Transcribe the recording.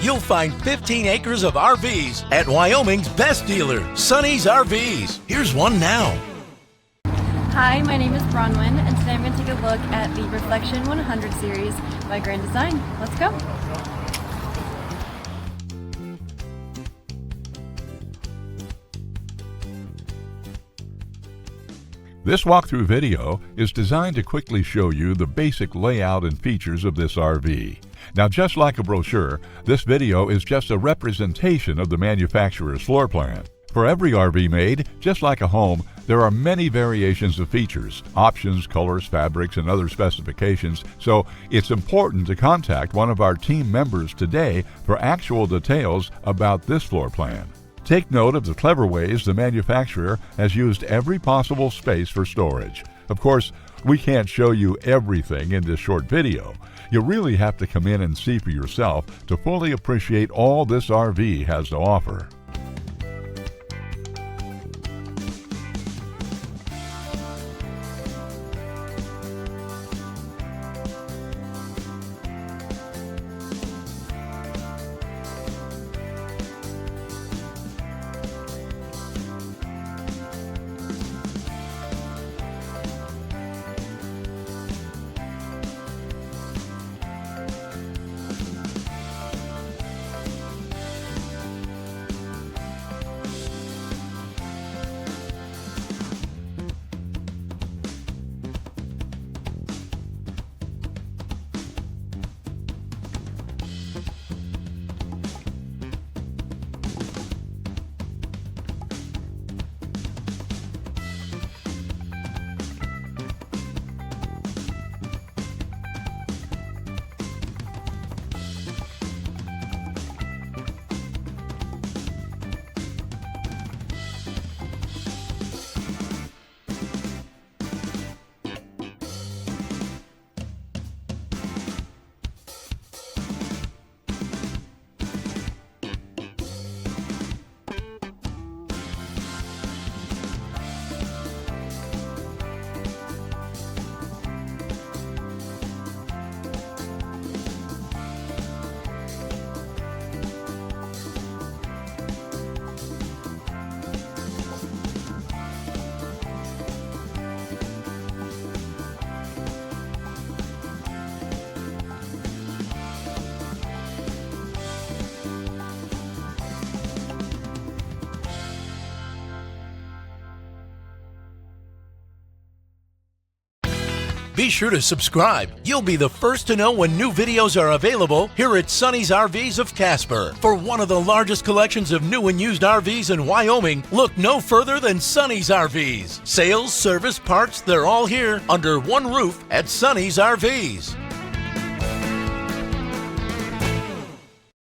you'll find 15 acres of RVs at Wyoming's best dealer, Sonny's RVs. Here's one now. Hi, my name is Bronwyn, and today I'm going to take a look at the Reflection 100 series by Grand Design. Let's go! This walkthrough video is designed to quickly show you the basic layout and features of this RV. Now, just like a brochure, this video is just a representation of the manufacturer's floor plan. For every RV made, just like a home, there are many variations of features, options, colors, fabrics, and other specifications, so it's important to contact one of our team members today for actual details about this floor plan. Take note of the clever ways the manufacturer has used every possible space for storage. Of course, we can't show you everything in this short video. You really have to come in and see for yourself to fully appreciate all this RV has to offer. Be sure to subscribe. You'll be the first to know when new videos are available here at Sonny's RVs of Casper. For one of the largest collections of new and used RVs in Wyoming, look no further than Sonny's RVs. Sales, service, parts, they're all here under one roof at Sonny's RVs.